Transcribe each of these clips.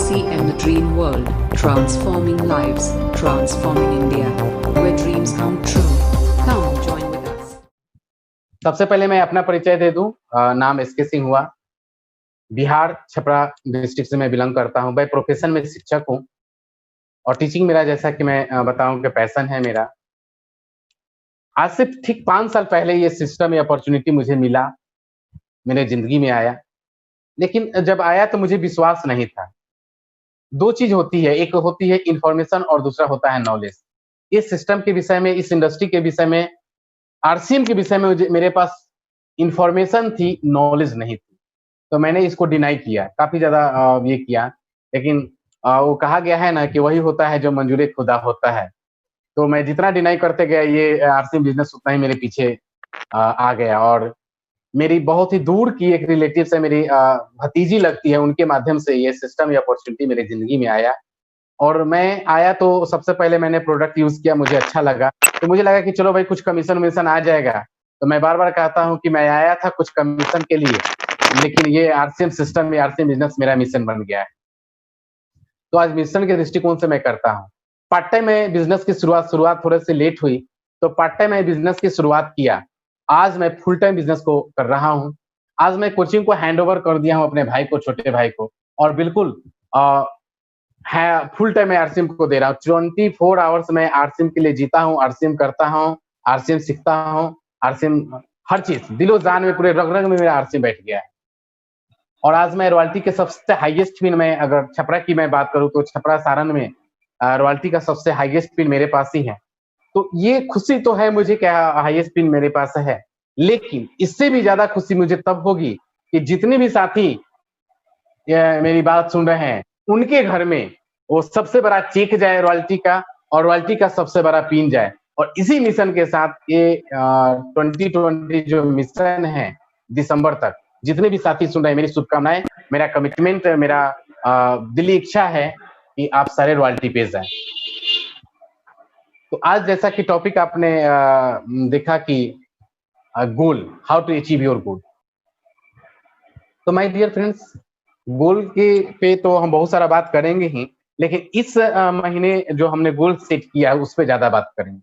SCM The Dream World, transforming lives, transforming India, where dreams come true. Come join with us. सबसे पहले मैं अपना परिचय दे दूं। नाम एसके सिंह हुआ। बिहार छपरा डिस्ट्रिक्ट से मैं बिलोंग करता हूं। बाय प्रोफेशन में शिक्षक हूं और टीचिंग मेरा, जैसा कि मैं बताऊं कि पैशन है मेरा। आज से ठीक 5 साल पहले ये सिस्टम, ये अपॉर्चुनिटी मुझे मिला, मेरे जिंदगी में आया। लेकिन जब आया तो मुझे विश्वास नहीं था। 2 चीज होती है, एक होती है इंफॉर्मेशन और दूसरा होता है नॉलेज। इस सिस्टम के विषय में, इस इंडस्ट्री के विषय में, आरसीएम के विषय में मेरे पास इंफॉर्मेशन थी, नॉलेज नहीं थी। तो मैंने इसको डिनाई किया, काफी ज्यादा ये किया। लेकिन वो कहा गया है ना कि वही होता है जो मंजूर खुदा होता है। तो मैं जितना डिनाई करते गया, ये आरसीएम बिजनेस उतना ही मेरे पीछे आ गया। और मेरी बहुत ही दूर की एक रिलेटिव से, मेरी भतीजी लगती है, उनके माध्यम से ये सिस्टम, ये अपॉर्चुनिटी मेरी जिंदगी में आया। और मैं आया तो सबसे पहले मैंने प्रोडक्ट यूज किया, मुझे अच्छा लगा। तो मुझे लगा कि चलो भाई कुछ कमीशन वमीशन आ जाएगा। तो मैं बार-बार कहता हूँ कि मैं आया था कुछ कमीशन के लिए, लेकिन ये आरसीएम सिस्टम, ये आरसीएम बिजनेस मेरा मिशन बन गया है। तो आज मिशन के दृष्टिकोण से मैं करता हूँ। पार्ट टाइम में बिजनेस की शुरुआत थोड़े से लेट हुई, तो पार्ट टाइम में बिजनेस की शुरुआत किया। आज मैं फुल टाइम बिजनेस को कर रहा हूँ। आज मैं कोचिंग को हैंड ओवर कर दिया हूँ अपने भाई को, छोटे भाई को। और बिल्कुल है, फुल टाइम मैं आरसीएम को दे रहा हूँ। 24 आवर्स मैं आरसीएम के लिए जीता हूँ, आरसीएम करता हूँ, आरसीएम सीखता हूँ, आरसीएम हर चीज, दिलो जान में, पूरे रग-रग में मेरा आरसीएम बैठ गया है। और आज मैं रॉयल्टी के सबसे हाईएस्ट पिन में, अगर छपरा की मैं बात करूँ तो छपरा सारण में रॉयल्टी का सबसे हाईएस्ट पिन मेरे पास ही है। तो ये खुशी तो है मुझे क्या हाईएस्ट पिन मेरे पास है, लेकिन इससे भी ज्यादा खुशी मुझे तब होगी कि जितने भी साथी मेरी बात सुन रहे हैं, उनके घर में वो सबसे बड़ा चेक जाए रॉयल्टी का, और रॉयल्टी का सबसे बड़ा पिन जाए। और इसी मिशन के साथ ये 2020 जो मिशन है, दिसंबर तक जितने भी साथी सुन रहे हैं, मेरी शुभकामनाएं, मेरा कमिटमेंट, मेरा दिली इच्छा है कि आप सारे रॉयल्टी पे जाएं। तो आज जैसा कि टॉपिक आपने देखा कि goal, how to achieve your goal. तो माय डियर फ्रेंड्स, गोल के पे तो हम बहुत सारा बात करेंगे ही, लेकिन इस महीने जो हमने गोल सेट किया है उस पे ज्यादा बात करेंगे।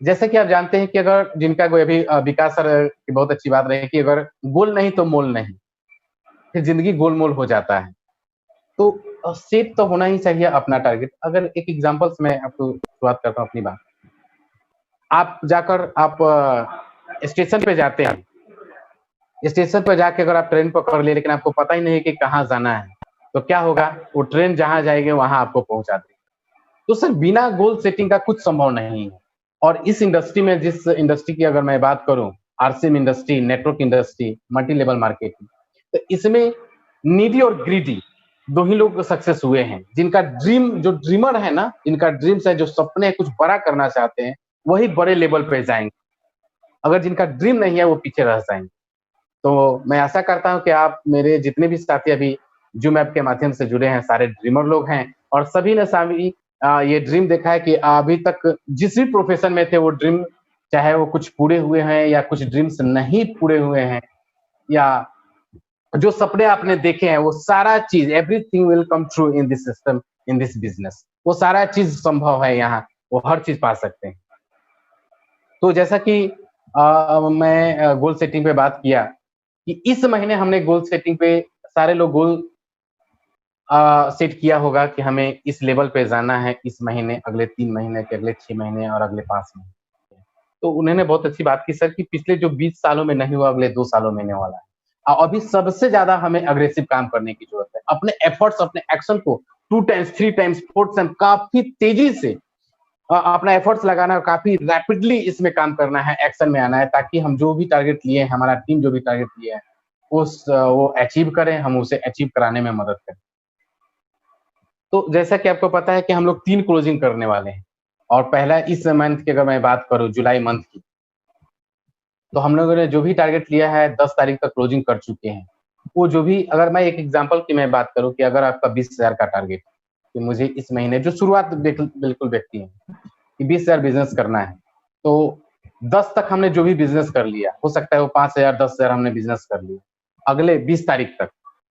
जैसे कि आप जानते हैं कि अगर जिनका कोई अभी विकास सर की बहुत अच्छी बात रही कि अगर गोल नहीं तो मोल नहीं, फिर जिंदगी गोलमोल हो जाता है। तो सेट तो होना ही चाहिए अपना टारगेट। अगर एक एग्जांपल से मैं आपको शुरुआत करता हूँ अपनी बात। आप जाकर आप स्टेशन पे जाते हैं, स्टेशन पर जाके अगर आप ट्रेन पकड़ लिए, लेकिन आपको पता ही नहीं कि कहाँ जाना है, तो क्या होगा, वो ट्रेन जहाँ जाएगी वहां आपको पहुंचा देगी। तो सर बिना गोल सेटिंग का कुछ संभव नहीं है। और इस इंडस्ट्री में, जिस इंडस्ट्री की अगर मैं बात करूं, RCM industry, network industry, multi level marketing, तो इसमें नीडी और ग्रीडी 2 ही लोग सक्सेस हुए हैं। जिनका ड्रीम, जो ड्रीमर है ना, जिनका ड्रीम्स है, जो सपने कुछ बड़ा करना चाहते हैं, वही बड़े लेवल पे जाएंगे। अगर जिनका ड्रीम नहीं है वो पीछे रह जाएंगे। तो मैं आशा करता हूं कि आप, मेरे जितने भी साथी अभी जूम ऐप के माध्यम से जुड़े हैं, सारे ड्रीमर लोग हैं। और सभी ने सभी ये ड्रीम देखा है कि अभी तक जिस भी प्रोफेशन में थे वो ड्रीम, चाहे वो कुछ पूरे हुए हैं या कुछ ड्रीम्स नहीं पूरे हुए हैं, या जो सपने आपने देखे हैं, वो सारा चीज, everything will come true in this system, in this business. वो सारा चीज संभव है यहाँ, वो हर चीज पा सकते हैं। तो जैसा कि मैं गोल सेटिंग पे बात किया कि इस महीने हमने गोल सेटिंग पे, सारे लोग गोल सेट किया होगा कि हमें इस लेवल पे जाना है इस महीने, अगले 3 महीने के, अगले 6 महीने और अगले 5 महीने। तो उन्होंने बहुत अच्छी बात की सर कि पिछले जो 20 सालों में नहीं हुआ, अगले 2 सालों में होने वाला है। अभी सबसे ज्यादा हमें अग्रेसिव काम करने की जरूरत है। अपने एफर्ट्स, अपने एक्शन को 2 टाइम्स, 3 टाइम्स, 4 टाइम्स काफी तेजी से अपना एफर्ट्स लगाना, काफी रैपिडली इसमें काम करना है, एक्शन में आना है, ताकि हम जो भी टारगेट लिए हैं, हमारा टीम जो भी टारगेट लिए है, वो अचीव करें, हम उसे अचीव कराने में मदद करें। तो जैसा कि आपको पता है कि हम लोग 3 क्लोजिंग करने वाले हैं। और पहला इस मंथ की अगर मैं बात करूं, जुलाई मंथ की, तो हम लोगों ने जो भी टारगेट लिया है 10 तारीख तक क्लोजिंग कर चुके हैं। वो जो भी, अगर मैं एक एग्जांपल की मैं बात करूं कि अगर आपका 20,000 का टारगेट कि मुझे इस महीने, जो शुरुआत बिल्कुल व्यक्ति है कि 20,000 बिजनेस करना है, तो 10 तक हमने जो भी बिजनेस कर लिया, हो सकता है वो 5,000, 10,000 हमने बिजनेस कर लिया। अगले 20 तारीख तक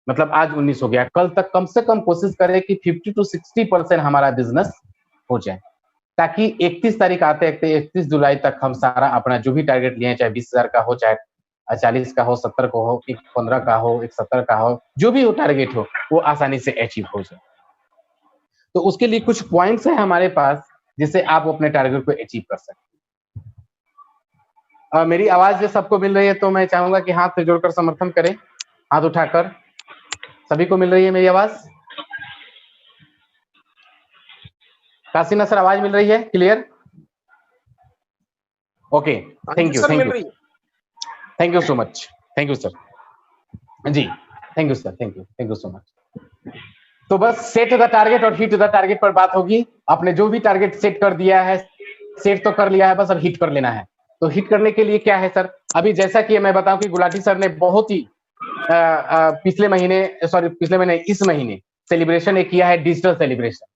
मतलब आज 19 हो गया, कल तक कम से कम कोशिश करें कि 50 to 60% हमारा बिजनेस हो जाए, ताकि 31 तारीख आते 31 जुलाई तक हम सारा अपना जो भी टारगेट लिए हैं, चाहे 20,000 का हो, चाहे 40 का हो, 70 का हो, 15 का हो, 70 का हो, जो भी हो टारगेट हो, वो आसानी से अचीव हो जाए। तो उसके लिए कुछ पॉइंट्स हैं हमारे पास जिससे आप अपने टारगेट को अचीव कर सकते हैं। मेरी आवाज सबको मिल रही है तो मैं चाहूंगा कि हाथ से जोड़कर समर्थन करें, हाथ उठाकर। सभी को मिल रही है मेरी आवाज? काशीनाथ सर, आवाज मिल रही है clear? Okay, thank you, thank you, thank you so much, thank you sir ji, thank you sir, thank you so much. तो बस सेट द टारगेट और हिट द टारगेट पर बात होगी। आपने जो भी टारगेट सेट कर दिया है, सेट तो कर लिया है, बस अब हिट कर लेना है। तो हिट करने के लिए क्या है सर, अभी जैसा कि मैं बताऊं कि गुलाटी सर ने बहुत ही पिछले महीने इस महीने सेलिब्रेशन एक किया है, डिजिटल सेलिब्रेशन।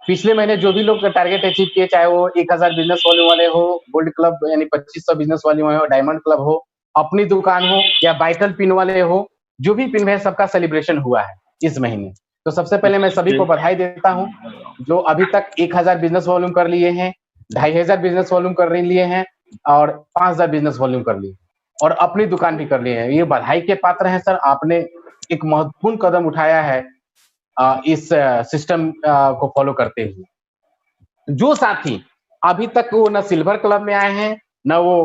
पिछले महीने जो भी लोग टारगेट अचीव किए, चाहे वो 1000 बिजनेस वॉल्यूम वाले हो, गोल्ड क्लब यानी 2500 बिजनेस वॉल्यूम हो, डायमंड क्लब हो, अपनी दुकान हो या वाइटल पिन वाले हो, जो भी पिन है सबका सेलिब्रेशन हुआ है इस महीने। तो सबसे पहले मैं सभी को बधाई देता हूं जो अभी तक 1000 बिजनेस वॉल्यूम कर लिए हैं, 2500 बिजनेस वॉल्यूम कर लिए हैं और 5000 बिजनेस वॉल्यूम कर लिए और अपनी दुकान भी कर लिए हैं। ये बधाई के पात्र हैं सर, आपने एक महत्वपूर्ण कदम उठाया है इस सिस्टम को फॉलो करते हुए। जो साथी अभी तक वो न सिल्वर क्लब में आए हैं, न वो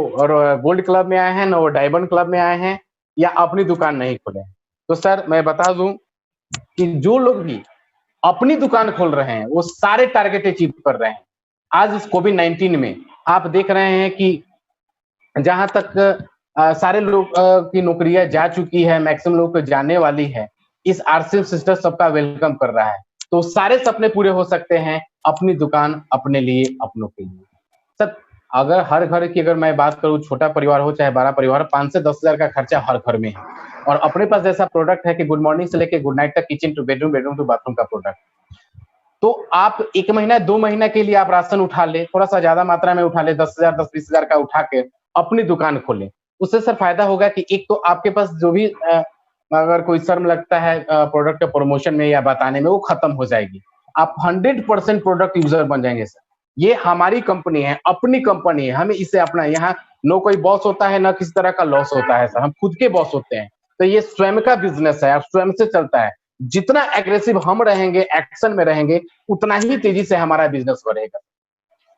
गोल्ड क्लब में आए हैं, न वो डायमंड क्लब में आए हैं या अपनी दुकान नहीं खोले, तो सर मैं बता दूं कि जो लोग भी अपनी दुकान खोल रहे हैं वो सारे टारगेट अचीव कर रहे हैं। आज इस कोविड-19 में आप देख रहे हैं कि जहां तक सारे लोग की नौकरियां जा चुकी है, मैक्सिमम लोग को जाने वाली है, इस आरसीएम सिस्टम सबका वेलकम कर रहा है। तो सारे सपने पूरे हो सकते हैं, अपनी दुकान अपने लिए, अपनों के लिए। सर अगर हर घर की अगर मैं बात करूं, छोटा परिवार हो चाहे बड़ा परिवार, 5 से 10,000 का खर्चा हर घर में है और अपने पास जैसा प्रोडक्ट है कि गुड मॉर्निंग से लेके गुड नाइट तक, kitchen to bedroom, bedroom to bathroom का प्रोडक्ट। तो आप 1 महीना 2 महीना के लिए आप राशन उठा ले, थोड़ा सा ज्यादा मात्रा में उठा ले, 10,000 10-20,000 का उठा के अपनी दुकान खोले। उससे सर फायदा होगा कि एक तो आपके पास जो भी अगर कोई शर्म लगता है प्रोडक्ट के प्रमोशन में या बताने में, वो खत्म हो जाएगी। आप 100% प्रोडक्ट यूजर बन जाएंगे सर। ये हमारी कंपनी है, अपनी कंपनी है, हमें इसे अपना, यहाँ नो कोई बॉस होता है, ना किसी तरह का लॉस होता है सर, हम खुद के बॉस होते हैं। तो ये स्वयं का बिजनेस है, स्वयं से चलता है। जितना एग्रेसिव हम रहेंगे, एक्शन में रहेंगे, उतना ही तेजी से हमारा बिजनेस बढ़ेगा।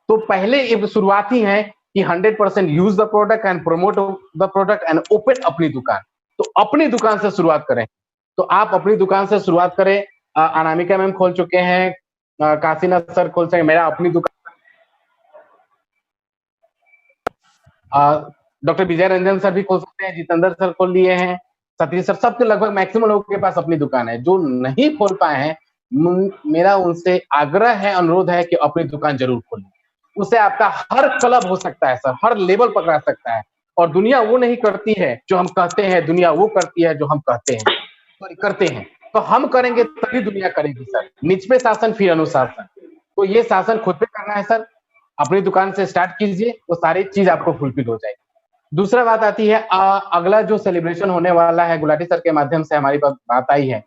तो पहले ये शुरुआत ही है कि 100% use the product and promote the product and open अपनी दुकान। तो अपनी दुकान से शुरुआत करें। तो आप अपनी दुकान से शुरुआत करें। अनामिका मैम खोल चुके हैं, काशीनाथ सर खोल चुके हैं, मेरा अपनी दुकान, डॉक्टर विजय रंजन सर भी खोल सकते हैं, जितेंद्र सर खोल लिए हैं, सतीश सर, सबके लगभग मैक्सिमम लोगों के पास अपनी दुकान है। जो नहीं खोल पाए हैं, मेरा उनसे आग्रह है, अनुरोध है कि अपनी दुकान जरूर खोलें। उससे आपका हर क्लब हो सकता है सर, हर लेवल पकड़ा सकता है। और दुनिया वो नहीं करती है जो हम कहते हैं, दुनिया वो करती है जो हम कहते हैं, सॉरी करते हैं। तो हम करेंगे तभी दुनिया करेगी सर। निज पे शासन फिर अनुशासन। तो ये शासन खुद पे करना है सर। अपनी दुकान से स्टार्ट कीजिए, वो सारी चीज आपको फुलफिल हो जाएगी। दूसरा बात आती है, अगला जो सेलिब्रेशन होने वाला है, गुलाटी सर के माध्यम से हमारी पास बात आई है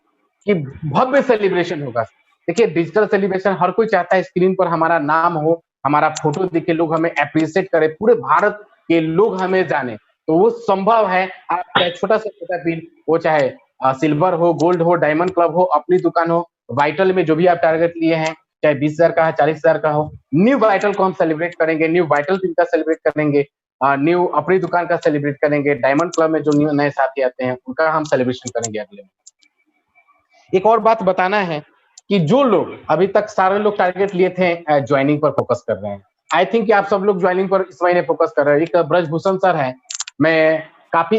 कि भव्य सेलिब्रेशन होगा। देखिए डिजिटल सेलिब्रेशन हर कोई चाहता है स्क्रीन पर हमारा नाम हो, हमारा फोटो दिखे, लोग हमें अप्रिशिएट करें, पूरे भारत के लोग हमें जाने। तो वो संभव है। आप चाहे छोटा से छोटा पिन, वो चाहे सिल्वर हो, गोल्ड हो, डायमंड क्लब हो, अपनी दुकान हो, वाइटल में जो भी आप टारगेट लिए हैं, चाहे 20,000 का है, 40,000 का हो, न्यू वाइटल को हम सेलिब्रेट करेंगे, न्यू वाइटल पिन का सेलिब्रेट करेंगे, न्यू अपनी दुकान का सेलिब्रेट करेंगे, डायमंड क्लब में जो न्यू नए साथी आते हैं उनका हम सेलिब्रेशन करेंगे अगले में। एक और बात बताना है कि जो लोग अभी तक सारे लोग टारगेट लिए थे, ज्वाइनिंग पर फोकस कर रहे हैं। आई थिंक कि आप सब लोग ज्वाइनिंग पर इस महीने फोकस कर रहे हैं। एक ब्रजभूषण सर है, मैं काफी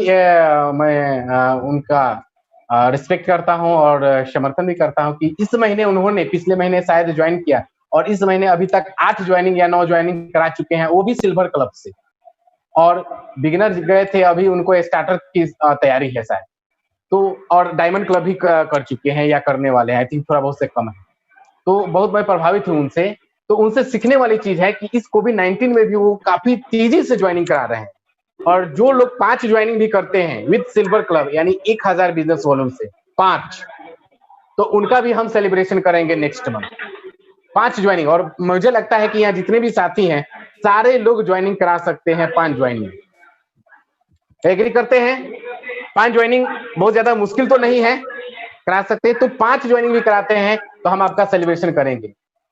उनका रिस्पेक्ट करता हूं और समर्थन भी करता हूं कि इस महीने उन्होंने, पिछले महीने शायद ज्वाइन किया और इस महीने अभी तक 8 ज्वाइनिंग या 9 ज्वाइनिंग करा चुके हैं, वो भी सिल्वर क्लब से। और बिगिनर गए थे, अभी उनको स्टार्टर की तैयारी है शायद। तो और डायमंड क्लब भी कर चुके हैं या करने वाले हैं, आई थिंक थोड़ा बहुत से कम है। तो बहुत मैं प्रभावित हूं उनसे। तो उनसे सीखने वाली चीज है कि इस कोविड-19 में भी वो काफी तेजी से ज्वाइनिंग करा रहे हैं। और जो लोग 5 ज्वाइनिंग भी करते हैं विद सिल्वर क्लब यानी 1000 बिजनेस वॉल्यूम से, 5, तो उनका भी हम सेलिब्रेशन करेंगे नेक्स्ट मंथ। 5 ज्वाइनिंग, और मुझे लगता है कि यहाँ जितने भी साथी हैं सारे लोग ज्वाइनिंग करा सकते हैं 5 ज्वाइनिंग। एग्री करते हैं? 5 ज्वाइनिंग बहुत ज्यादा मुश्किल तो नहीं है, करा सकते हैं। तो 5 ज्वाइनिंग भी कराते हैं तो हम आपका सेलिब्रेशन करेंगे।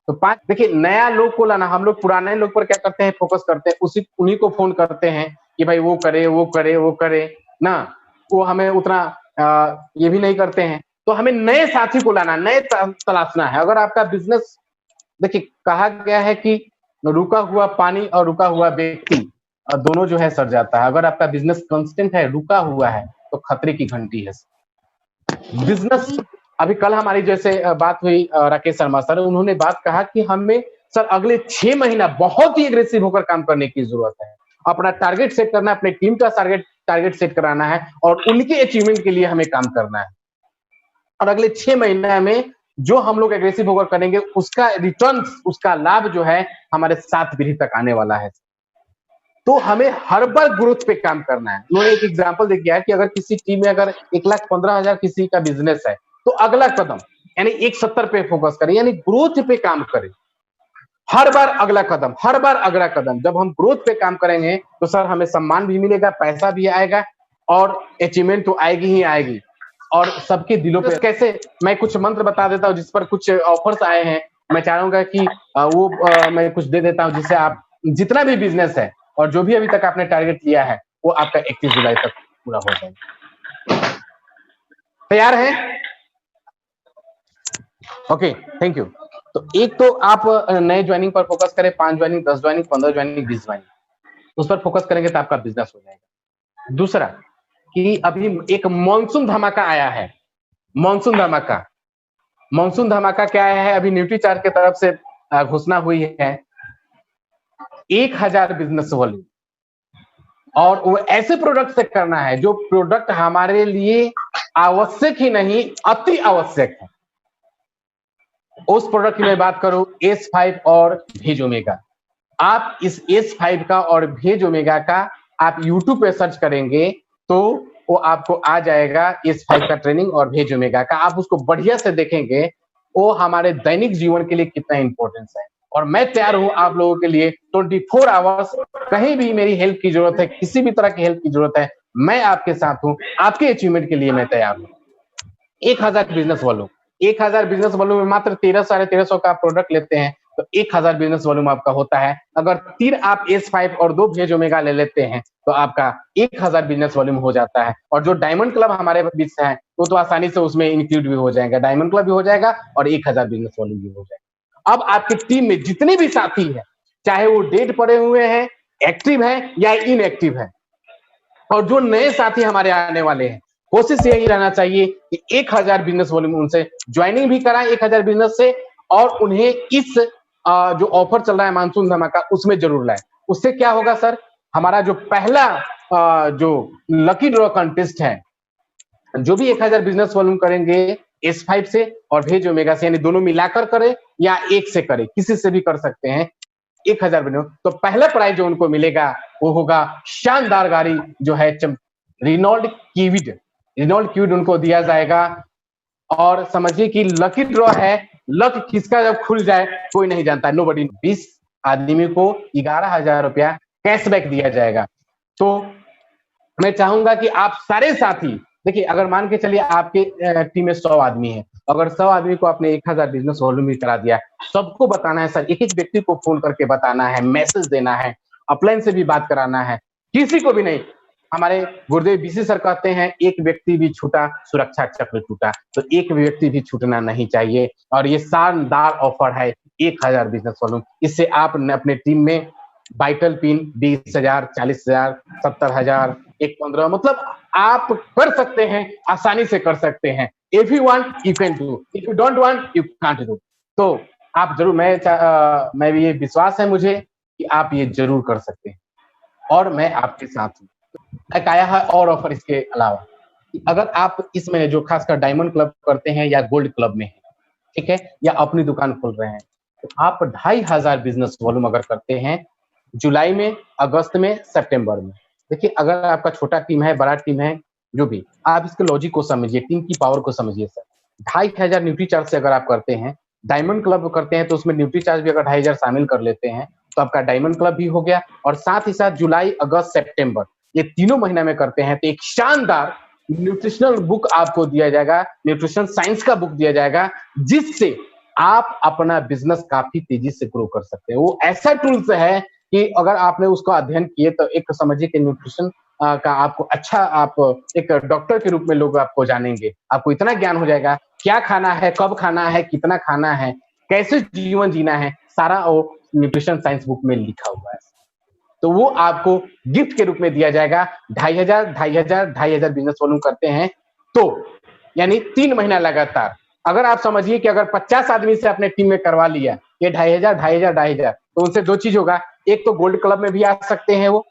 तो 5, देखिए नया लोग को लाना, हम लोग पुराने लोग पर क्या करते हैं, फोकस करते हैं, उसी उन्हीं को फोन करते हैं कि भाई वो करे वो करे वो करे ना, वो हमें उतना ये भी नहीं करते हैं। तो हमें नए साथी को लाना, नए तलाशना है। अगर आपका बिजनेस, देखिए कहा गया है कि रुका हुआ पानी और रुका हुआ व्यक्ति दोनों जो है सड़ जाता है। अगर आपका बिजनेस कांस्टेंट है, रुका हुआ है, तो खतरे की घंटी है बिजनेस। अभी कल हमारी जैसे बात हुई राकेश शर्मा सर, उन्होंने बात कहा कि हमें सर अगले 6 महीना बहुत ही एग्रेसिव होकर काम करने की जरूरत है। अपना टारगेट सेट करना है, अपने टीम का टारगेट सेट कराना है और उनके अचीवमेंट के लिए हमें काम करना है। और अगले 6 महीना में जो हम लोग एग्रेसिव होकर करेंगे उसका रिटर्न, उसका लाभ जो है हमारे 7 पीढ़ी तक आने वाला है। तो हमें हर बार ग्रोथ पे काम करना है। उन्होंने एक एग्जांपल दिया है कि अगर किसी टीम में अगर 1,15,000 किसी का बिजनेस है, तो अगला कदम यानी 170 पे फोकस करें, यानी ग्रोथ पे काम करें। हर बार अगला कदम, हर बार अगला कदम। जब हम ग्रोथ पे काम करेंगे तो सर हमें सम्मान भी मिलेगा, पैसा भी आएगा और अचीवमेंट तो आएगी ही आएगी। और सबके दिलों पे कैसे, मैं कुछ मंत्र बता देता हूँ जिस पर कुछ ऑफर्स आए हैं। मैं चाहूंगा कि मैं कुछ दे देता हूँ जिससे आप जितना भी बिजनेस है और जो भी अभी तक आपने टारगेट लिया है वो आपका 31 जुलाई तक पूरा हो जाएगा। तैयार है? Okay, thank you. तो एक तो आप नए ज्वाइनिंग पर फोकस करें, 5 ज्वाइनिंग, 10 ज्वाइनिंग, 15 ज्वाइनिंग, 20 ज्वाइनिंग, उस पर फोकस करेंगे तो आपका बिजनेस हो जाएगा। दूसरा कि अभी एक मानसून धमाका आया है। मानसून धमाका, मानसून धमाका क्या है, अभी न्यूट्रीचार्ट की तरफ से घोषणा हुई है 1000 बिजनेस वॉल्यूम, और वो ऐसे प्रोडक्ट से करना है जो प्रोडक्ट हमारे लिए आवश्यक ही नहीं, अति आवश्यक है। उस प्रोडक्ट की मैं बात करूं S5 और भेज ओमेगा। आप इस S5 का और भेज ओमेगा का आप YouTube पे सर्च करेंगे तो वो आपको आ जाएगा। S5 का ट्रेनिंग और भेज ओमेगा का, आप उसको बढ़िया से देखेंगे, वो हमारे दैनिक जीवन के लिए कितना इंपॉर्टेंस है। और मैं तैयार हूं आप लोगों के लिए 24 आवर्स, कहीं भी मेरी हेल्प की जरूरत है, किसी भी तरह की हेल्प की जरूरत है, मैं आपके साथ हूं। आपके अचीवमेंट के लिए मैं तैयार हूं। 1000 बिजनेस वॉल्यूम, 1000 बिजनेस वॉल्यूम में मात्र 1300 का प्रोडक्ट लेते हैं तो 1000 बिजनेस वॉल्यूम आपका होता है। अगर 3 आप S5 और 2 भेज ओमेगा ले लेते हैं तो आपका 1000 बिजनेस वॉल्यूम हो जाता है। और जो डायमंड क्लब हमारे बीच है वो तो आसानी से उसमें इंक्लूड भी हो जाएगा, डायमंड क्लब भी हो जाएगा और 1000 बिजनेस वॉल्यूम भी हो जाएगा। अब आपकी टीम में जितने भी साथी हैं, चाहे वो डेड पड़े हुए हैं, एक्टिव है या इनएक्टिव है, और जो नए साथी हमारे आने वाले हैं, कोशिश यही रहना चाहिए कि 1000 बिजनेस वॉल्यूम उनसे ज्वाइनिंग भी कराएं 1000 बिजनेस से, और उन्हें इस जो ऑफर चल रहा है मानसून धमाका उसमें जरूर लाएं। उससे क्या होगा सर, हमारा जो पहला जो लकी ड्रॉ कंटेस्ट है, जो भी 1000 बिजनेस वॉल्यूम करेंगे S5 से और भेज ओमेगा से, यानी दोनों मिलाकर करें या एक से करें, किसी से भी कर सकते हैं, 1000 बिजनेस, तो पहला प्राइज जो उनको मिलेगा वो होगा शानदार गाड़ी जो है रिनॉल्ट क्विड। रिनॉल्ट क्विड उनको दिया जाएगा। और समझिए कि लकी ड्रॉ है, लक किसका जब खुल जाए कोई नहीं जानता, नोबडी। 20 आदमी को 11,000 रुपया कैशबैक दिया जाएगा। तो मैं चाहूंगा कि आप सारे साथी, देखिए अगर मान के चलिए आपके टीम में 100 आदमी है, अगर 100 आदमी को आपने 1000 बिजनेस वॉल्यूम भी करा दिया, सबको बताना है सर, एक एक व्यक्ति को फोन करके बताना है, मैसेज देना है, अपलाइन से भी बात कराना है, किसी को भी नहीं। हमारे गुरुदेव BC सर कहते हैं एक व्यक्ति भी छूटा सुरक्षा चक्र टूटा, तो एक व्यक्ति भी छूटना नहीं चाहिए। और ये शानदार ऑफर है 1000 बिजनेस वॉल्यूम। इससे आप अपने टीम में वाइटल पिन 20,000, 40,000, 70,000, 15, मतलब आप कर सकते हैं, आसानी से कर सकते हैं। If you want you can do, if you don't want you can't do. तो आप जरूर, मैं भी ये विश्वास है मुझे कि आप ये जरूर कर सकते हैं और मैं आपके साथ हूँ। एक आया है और ऑफर इसके अलावा, अगर आप इस महीने जो खासकर डायमंड क्लब करते हैं या गोल्ड क्लब में है, ठीक है, या अपनी दुकान खोल रहे हैं, तो आप 2500 बिजनेस वॉल्यूम अगर करते हैं जुलाई में, अगस्त में, सितंबर में, देखिए अगर आपका छोटा टीम है, बड़ा टीम है, जो भी आप इसके लॉजिक को समझिए, टीम की पावर को समझिए सर। 2500 न्यूट्री चार्ज से अगर आप करते हैं, डायमंड क्लब करते हैं, तो उसमें न्यूट्री चार्ज भी अगर 2500 शामिल कर लेते हैं तो आपका डायमंड क्लब भी हो गया। और साथ ही साथ जुलाई, अगस्त, सितंबर ये तीनों महीना में करते हैं तो एक शानदार न्यूट्रिशनल बुक आपको दिया जाएगा, न्यूट्रिशन साइंस का बुक दिया जाएगा, जिससे आप अपना बिजनेस काफी तेजी से ग्रो कर सकते हैं। वो ऐसा टूल्स है कि अगर आपने उसका अध्ययन किए तो एक समझिए कि न्यूट्रिशन का आपको अच्छा, आप एक डॉक्टर के रूप में लोग आपको जानेंगे। आपको इतना ज्ञान हो जाएगा, क्या खाना है, कब खाना है, कितना खाना है, कैसे जीवन जीना है, सारा वो न्यूट्रिशन साइंस बुक में लिखा हुआ है। तो वो आपको गिफ्ट के रूप में दिया जाएगा। 2500 बिजनेस वॉल्यूम करते हैं तो यानी 3 महीना लगातार। अगर आप समझिए कि अगर 50 आदमी से अपने टीम में करवा लिया ये 2500 तो उनसे दो चीज होगा, एक तो गोल्ड क्लब में भी आ सकते हैं वो,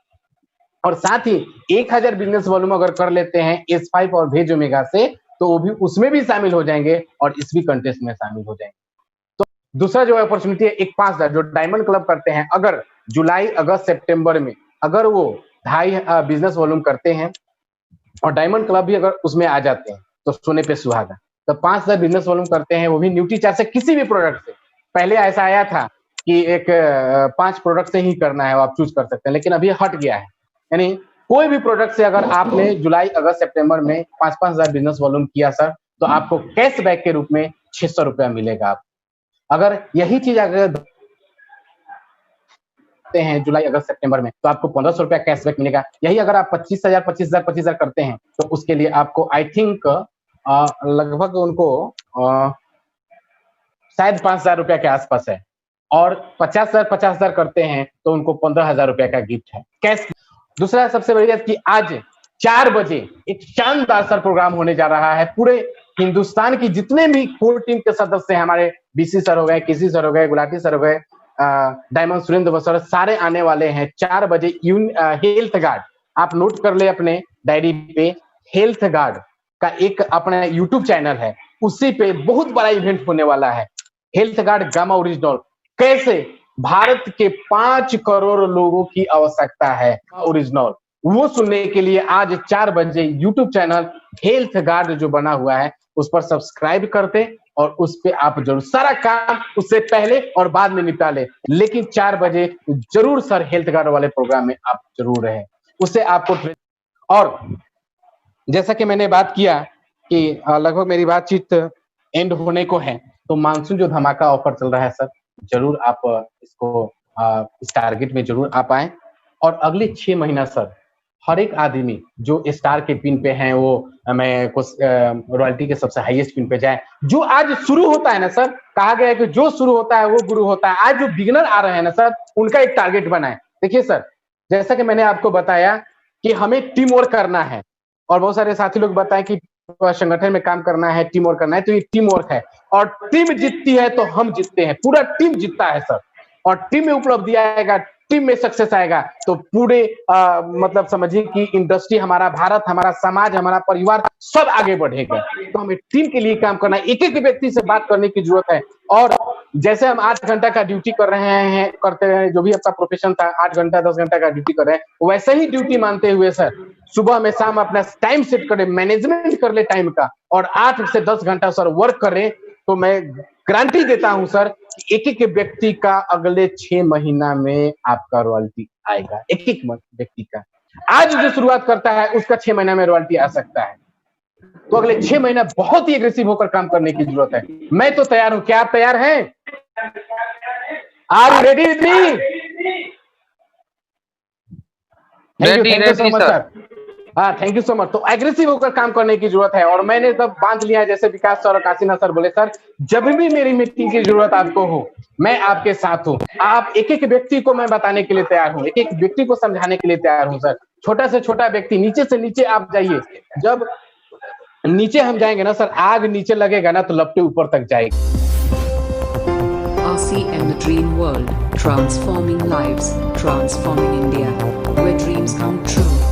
और साथ ही 1000 बिजनेस वॉल्यूम अगर कर लेते हैं S5 और भेज ओमेगा से तो वो भी उसमें भी शामिल हो जाएंगे और इस भी कंटेस्ट में शामिल हो जाएंगे। तो दूसरा जो अपॉर्चुनिटी है, एक 5000 जो डायमंड क्लब करते हैं, अगर जुलाई, अगस्त, सितंबर में अगर वो 2.5 बिजनेस वॉल्यूम करते हैं और डायमंड क्लब भी अगर उसमें आ जाते हैं तो सोने पे सुहागा। तो 5000 बिजनेस वॉल्यूम करते हैं, वो भी न्यूट्री चार्ज से किसी भी प्रोडक्ट से। पहले ऐसा आया था कि एक 5 प्रोडक्ट से ही करना है, आप चूज कर सकते हैं, लेकिन अभी हट गया है। यानी कोई भी प्रोडक्ट से अगर आपने जुलाई, अगस्त, सितंबर में 5-5000 बिजनेस वॉल्यूम किया सर, तो आपको कैशबैक के रूप में 600 रुपया मिलेगा। आप अगर यही चीज अगर हैं जुलाई, अगस्त, सितंबर में तो आपको 1500 रुपया कैशबैक मिलेगा। यही अगर आप 25,000 करते हैं तो उसके लिए आपको आई थिंक लगभग उनको शायद 5000 रुपया के आसपास है, और 50,000 करते हैं तो उनको 15,000 रुपया का गिफ्ट है कैश। दूसरा सबसे बड़ी बात कि आज 4 बजे एक शानदार सर प्रोग्राम होने जा रहा है। पूरे हिंदुस्तान की जितने भी कोर टीम के सदस्य हैं, हमारे बीसी सर हो गए, केसी सर हो गए, गुलाटी सर हो गए, डायमंड सुरेंद्र सर, सारे आने वाले हैं 4 बजे। हेल्थ गार्ड आप नोट कर ले अपने डायरी पे, हेल्थ गार्ड का एक अपना यूट्यूब चैनल है, उसी पे बहुत बड़ा इवेंट होने वाला है। हेल्थ गार्ड गामा ओरिजिनल, कैसे भारत के 5 करोड़ लोगों की आवश्यकता है ओरिजिनल, वो सुनने के लिए आज 4 बजे यूट्यूब चैनल हेल्थ गार्ड जो बना हुआ है उस पर सब्सक्राइब करते और उस पे आप जरूर सारा काम उससे पहले और बाद में निपटा ले, लेकिन 4 बजे जरूर सर हेल्थ गार्ड वाले प्रोग्राम में आप जरूर रहे, उससे आपको। और जैसा कि मैंने बात किया कि लगभग मेरी बातचीत एंड होने को है, तो मानसून जो धमाका ऑफर चल रहा है सर, जरूर आप इसको इस टारगेट में जरूर आप आए। और अगले 6 महीना सर हर एक आदमी जो स्टार के पिन पे हैं वो मैं कुछ रॉयल्टी के सबसे हाईएस्ट पिन पे जाए। जो आज शुरू होता है ना सर, कहा गया है कि जो शुरू होता है वो गुरु होता है। आज जो बिगिनर आ रहे हैं ना सर, उनका एक टारगेट बनाए। देखिए सर, जैसा कि मैंने आपको बताया कि हमें टीम वर्क करना है, और बहुत सारे साथी लोग बताएं कि संगठन में काम करना है, टीम वर्क करना है, तो ये टीम वर्क है। और टीम जीतती है तो हम जीतते हैं, पूरा टीम जीतता है सर। और टीम में उपलब्धि आएगा, टीम में सक्सेस आएगा तो पूरे मतलब समझिए कि इंडस्ट्री, हमारा भारत, हमारा समाज, हमारा परिवार सब आगे बढ़ेगा। तो हमें टीम के लिए काम करना है, एक एक व्यक्ति से बात करने की जरूरत है। और जैसे हम 8 घंटा का ड्यूटी कर रहे हैं, करते हैं, जो भी आपका प्रोफेशन था 8 घंटा 10 घंटा का ड्यूटी कर रहे हैं, वैसे ही ड्यूटी मानते हुए सर सुबह में शाम अपना टाइम सेट करें, मैनेजमेंट कर ले टाइम का, और 8 से 10 घंटा सर वर्क करें, तो मैं गारंटी देता हूं सर एक एक व्यक्ति का अगले 6 महीना में आपका रॉयल्टी आएगा। एक एक व्यक्ति का आज जो शुरुआत करता है उसका 6 महीना में रॉयल्टी आ सकता है। तो अगले 6 महीना बहुत ही एग्रेसिव होकर काम करने की जरूरत है। मैं तो तैयार हूं, क्या आप तैयार हैं? Are you ready with me? Thank you so much sir. हाँ, थैंक यू सो मच। तो एग्रेसिव होकर काम करने की जरूरत है। और मैंने तब बांध लिया है, जैसे विकास सर और काशीनाथ सर बोले, सर जब भी मेरी मीटिंग की जरूरत आपको हो, मैं आपके साथ हूँ। आप एक एक व्यक्ति को मैं बताने के लिए तैयार हूँ, एक एक व्यक्ति को समझाने के लिए तैयार हूँ सर। छोटा से छोटा व्यक्ति, नीचे से नीचे आप जाइए। जब नीचे हम जाएंगे ना सर, आग नीचे लगेगा ना तो लपटे ऊपर तक जाएगी। RCM The Dream World, transforming lives, transforming India, where dreams come true.